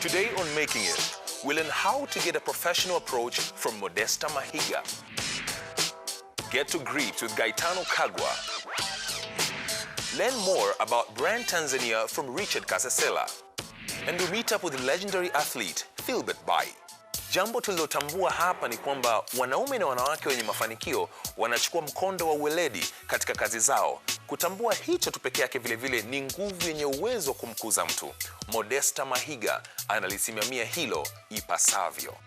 Today on Making It, we'll learn how to get a professional approach from Modesta Mahiga. Get to grips with Gaetano Kagwa. Learn more about Brand Tanzania from Richard Kasesela. And we meet up with legendary athlete Philbert Bai. Jambo tulilotambua hapa ni kwamba wanaume na wanawake wenye mafanikio wanachukua mkondo wa uweledi katika kazi zao. Kutambua hicho tu pekee yake vile vile ni nguvu yenye uwezo kumkuza mtu. Modesta Mahiga analisimamia hilo ipasavyo.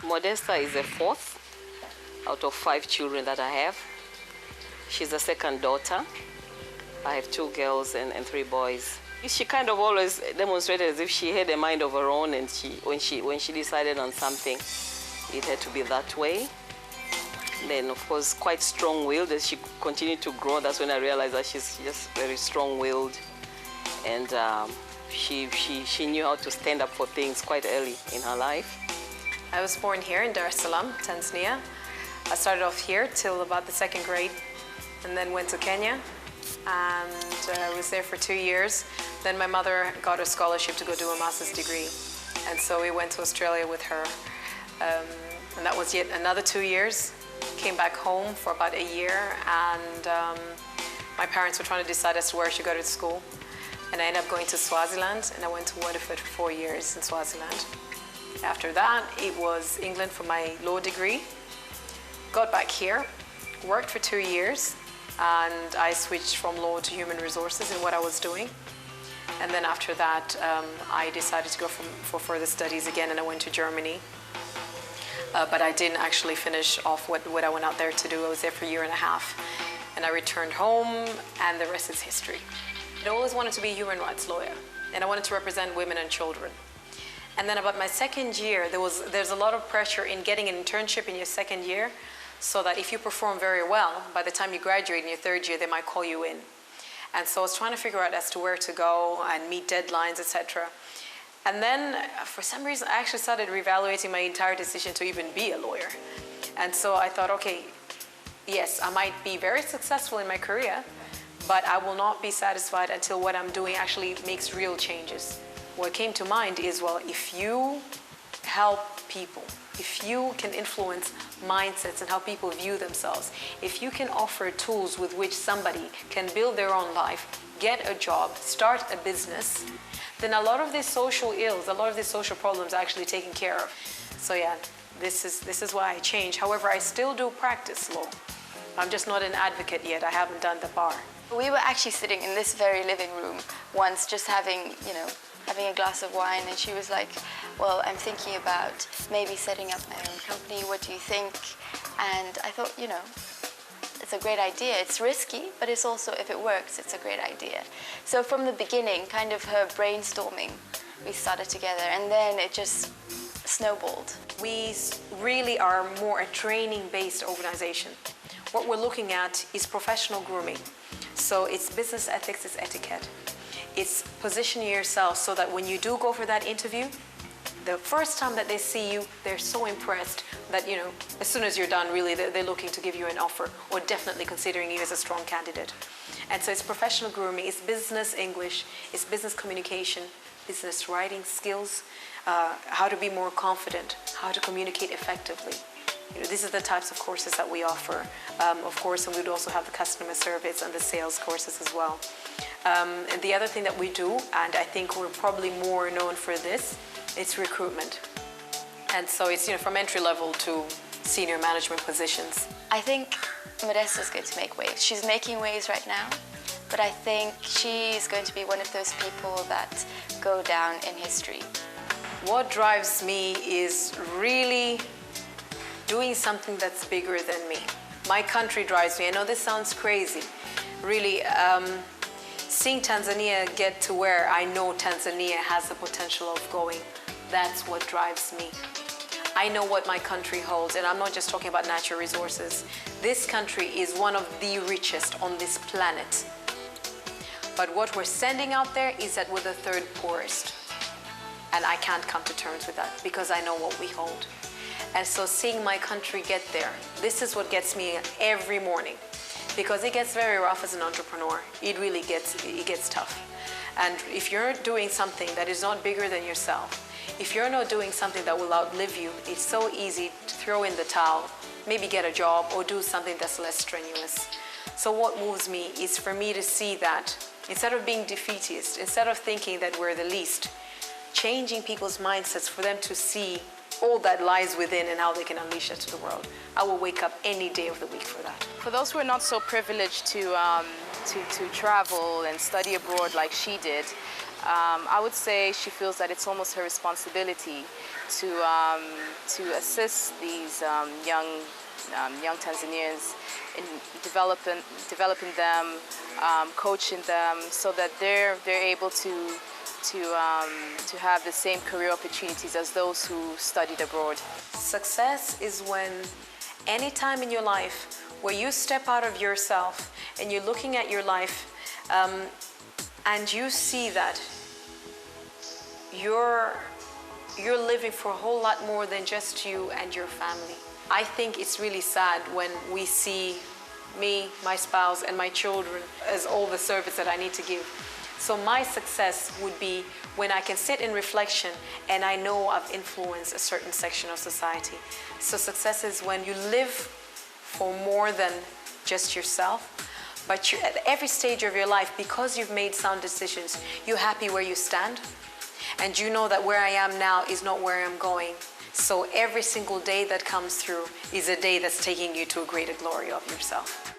Modesta is the fourth out of 5 children that I have. She's the second daughter. I have 2 girls and 3 boys. She kind of always demonstrated as if she had a mind of her own, and when she decided on something, it had to be that way. Then, of course, quite strong-willed. As she continued to grow, that's when I realized that she's just very strong-willed, and she knew how to stand up for things quite early in her life. I was born here in Dar es Salaam, Tanzania. I started off here till about the 2nd grade, and then went to Kenya, and I was there for 2 years. Then my mother got a scholarship to go do a master's degree, and so we went to Australia with her, and that was yet another 2 years. Came back home for about a year, and my parents were trying to decide as to where I should go to school, and I ended up going to Swaziland, and I went to Waterford for 4 years in Swaziland. After that, it was England for my law degree. Got back here, worked for 2 years, and I switched from law to human resources in what I was doing. And then after that, I decided to go for further studies again, and I went to Germany. But I didn't actually finish off what I went out there to do. I was there for a year and a half. And I returned home, and the rest is history. I always wanted to be a human rights lawyer, and I wanted to represent women and children. And then about my 2nd year, there's a lot of pressure in getting an internship in your 2nd year, so that if you perform very well, by the time you graduate in your 3rd year, they might call you in. And so I was trying to figure out as to where to go and meet deadlines, etc. And then, for some reason, I actually started reevaluating my entire decision to even be a lawyer. And so I thought, okay, yes, I might be very successful in my career, but I will not be satisfied until what I'm doing actually makes real changes. What came to mind is, well, if you help people, if you can influence mindsets and how people view themselves, if you can offer tools with which somebody can build their own life, get a job, start a business, then a lot of these social ills, a lot of these social problems are actually taken care of. So yeah, this is why I changed. However, I still do practice law. I'm just not an advocate yet. I haven't done the bar. We were actually sitting in this very living room once, just having a glass of wine, and she was like, well, I'm thinking about maybe setting up my own company. What do you think? And I thought, it's a great idea. It's risky, but it's also, if it works, it's a great idea. So from the beginning, kind of her brainstorming, we started together, and then it just snowballed. We really are more a training-based organization. What we're looking at is professional grooming. So it's business ethics, it's etiquette. It's positioning yourself so that when you do go for that interview, the first time that they see you, they're so impressed that, as soon as you're done, really, they're looking to give you an offer, or definitely considering you as a strong candidate. And so it's professional grooming, it's business English, it's business communication, business writing skills, how to be more confident, how to communicate effectively. These are the types of courses that we offer, of course, and we'd also have the customer service and the sales courses as well. And the other thing that we do, and I think we're probably more known for this, it's recruitment. And so it's from entry level to senior management positions. I think Modesta's going to make waves. She's making waves right now, but I think she's going to be one of those people that go down in history. What drives me is really doing something that's bigger than me. My country drives me. I know this sounds crazy. Really, seeing Tanzania get to where I know Tanzania has the potential of going, that's what drives me. I know what my country holds, and I'm not just talking about natural resources. This country is one of the richest on this planet. But what we're sending out there is that we're the 3rd poorest. And I can't come to terms with that because I know what we hold. And so seeing my country get there, this is what gets me every morning, because it gets very rough as an entrepreneur. It really gets tough. And if you're doing something that is not bigger than yourself, if you're not doing something that will outlive you, it's so easy to throw in the towel, maybe get a job or do something that's less strenuous. So what moves me is for me to see that instead of being defeatist, instead of thinking that we're the least, changing people's mindsets for them to see all that lies within and how they can unleash it to the world. I will wake up any day of the week for that. For those who are not so privileged to travel and study abroad like she did, I would say she feels that it's almost her responsibility to assist these young Tanzanians in developing them, coaching them, so that they're able to have the same career opportunities as those who studied abroad. Success is when any time in your life where you step out of yourself and you're looking at your life and you see that you're living for a whole lot more than just you and your family. I think it's really sad when we see me, my spouse, and my children as all the service that I need to give. So my success would be when I can sit in reflection and I know I've influenced a certain section of society. So success is when you live for more than just yourself, but you're at every stage of your life, because you've made sound decisions, you're happy where you stand, and you know that where I am now is not where I'm going. So every single day that comes through is a day that's taking you to a greater glory of yourself.